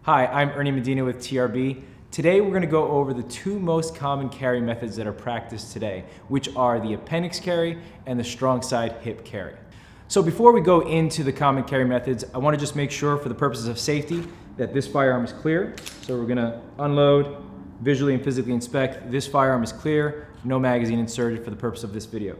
Hi, I'm Ernie Medina with TRB. Today we're going to go over the two most common carry methods that are practiced today, which are the appendix carry and the strong side hip carry. So before we go into the common carry methods, I want to just make sure for the purposes of safety that this firearm is clear. So we're going to unload, visually and physically inspect. This firearm is clear, no magazine inserted for the purpose of this video.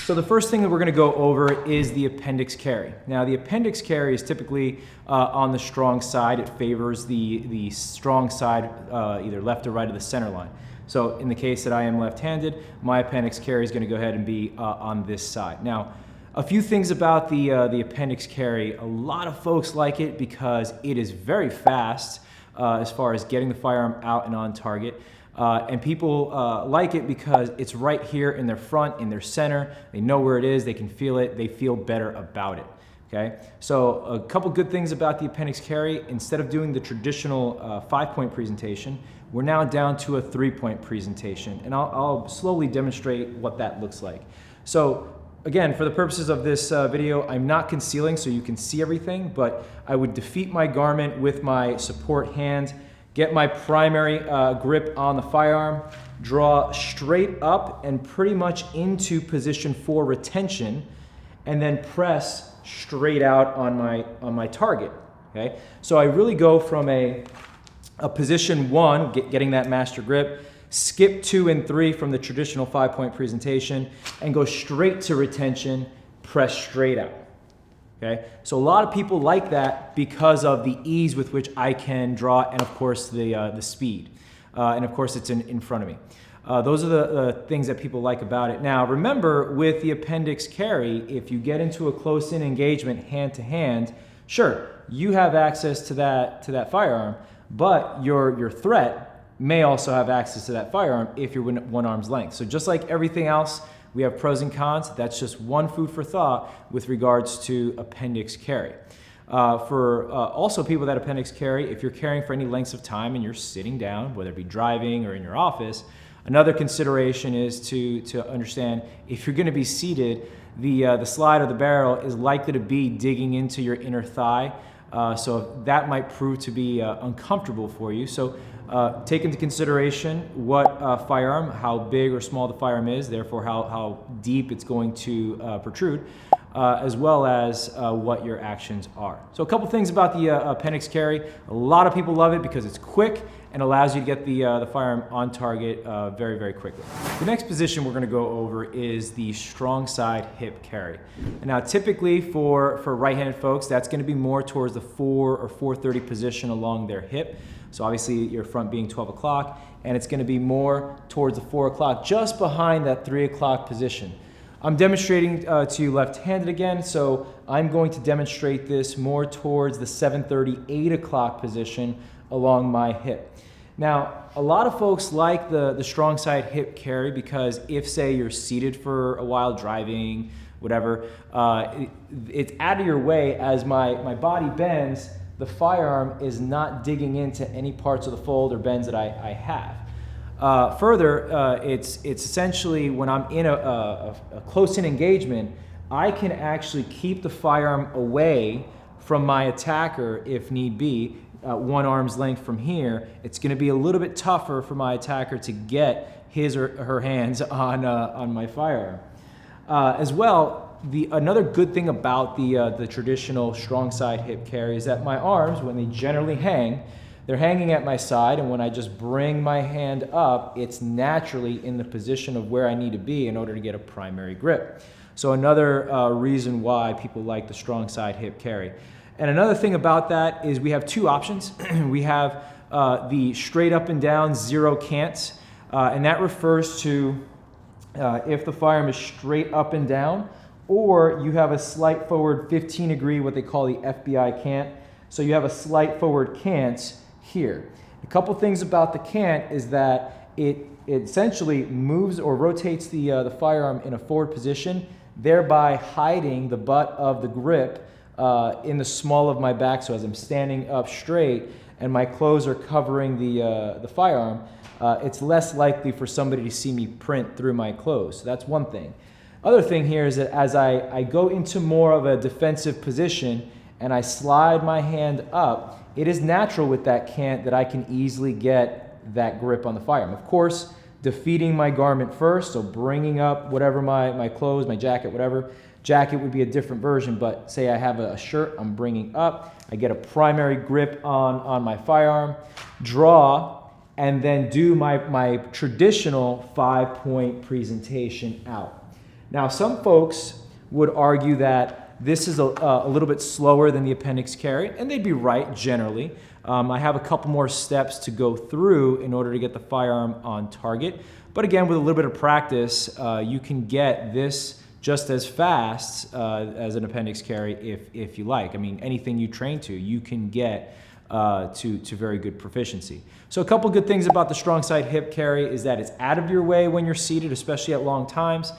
So the first thing that we're going to go over is the appendix carry. Now the appendix carry is typically on the strong side. It favors the strong side either left or right of the center line. So in the case that I am left-handed, my appendix carry is going to go ahead and be on this side. Now a few things about the appendix carry. A lot of folks like it because it is very fast as far as getting the firearm out and on target. And people like it because it's right here in their front, in their center. They know where it is, they can feel it, they feel better about it. Okay? So a couple good things about the appendix carry. Instead of doing the traditional 5-point presentation, we're now down to a 3-point presentation. And I'll slowly demonstrate what that looks like. So again, for the purposes of this video, I'm not concealing so you can see everything, but I would defeat my garment with my support hand, get my primary grip on the firearm, draw straight up and pretty much into position for retention, and then press straight out on my target. Okay, so I really go from a position 1, getting that master grip, skip 2 and 3 from the traditional 5-point presentation, and go straight to retention, press straight out. Okay, so a lot of people like that because of the ease with which I can draw, and of course the speed, and of course it's in front of me. Those are the things that people like about it. Now remember, with the appendix carry, if you get into a close-in engagement hand to hand, sure, you have access to that firearm, but your threat may also have access to that firearm if you're one arm's length. So just like everything else, we have pros and cons. That's just one food for thought with regards to appendix carry. For also people that appendix carry, if you're carrying for any lengths of time and you're sitting down, whether it be driving or in your office, another consideration is to understand if you're going to be seated, the slide of the barrel is likely to be digging into your inner thigh. So that might prove to be uncomfortable for you. So take into consideration what firearm, how big or small the firearm is, therefore how deep it's going to protrude, as well as what your actions are. So a couple things about the appendix carry. A lot of people love it because it's quick and allows you to get the firearm on target very, very quickly. The next position we're going to go over is the strong side hip carry. And now typically for right-handed folks, that's going to be more towards the 4 or 430 position along their hip. So obviously your front being 12 o'clock, and it's going to be more towards the 4 o'clock, just behind that 3 o'clock position. I'm demonstrating to you left-handed again, so I'm going to demonstrate this more towards the 7:30, 8 o'clock position along my hip. Now, a lot of folks like the strong side hip carry because if, say, you're seated for a while driving, whatever, it's out of your way as my body bends. The firearm is not digging into any parts of the fold or bends that I have. Further, it's essentially when I'm in a close-in engagement, I can actually keep the firearm away from my attacker if need be. One arm's length from here, it's going to be a little bit tougher for my attacker to get his or her hands on my firearm. As well, another good thing about the traditional strong side hip carry is that my arms, when they generally hang, they're hanging at my side, and when I just bring my hand up, it's naturally in the position of where I need to be in order to get a primary grip. So another reason why people like the strong side hip carry. And another thing about that is we have two options. We have the straight up and down zero cants, and that refers to if the firearm is straight up and down, or you have a slight forward 15 degree, what they call the FBI cant. So you have a slight forward cant here. A couple things about the cant is that it essentially moves or rotates the firearm in a forward position, thereby hiding the butt of the grip in the small of my back. So as I'm standing up straight and my clothes are covering the firearm, it's less likely for somebody to see me print through my clothes. So that's one thing. Other thing here is that as I go into more of a defensive position and I slide my hand up, it is natural with that cant that I can easily get that grip on the firearm. Of course, defeating my garment first, so bringing up whatever my clothes, my jacket, whatever. Jacket would be a different version, but say I have a shirt I'm bringing up, I get a primary grip on my firearm, draw, and then do my traditional 5-point presentation out. Now, some folks would argue that this is a little bit slower than the appendix carry, and they'd be right generally. I have a couple more steps to go through in order to get the firearm on target. But again, with a little bit of practice, you can get this just as fast as an appendix carry if you like. I mean, anything you train to, you can get to very good proficiency. So a couple good things about the strong side hip carry is that it's out of your way when you're seated, especially at long times.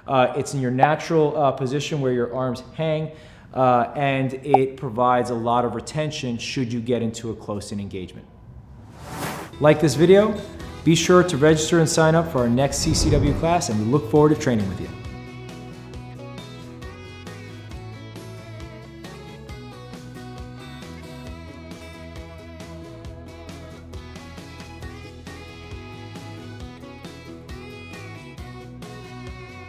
It's in your natural position where your arms hang, and it provides a lot of retention should you get into a close-in engagement. Like this video? Be sure to register and sign up for our next CCW class, and we look forward to training with you.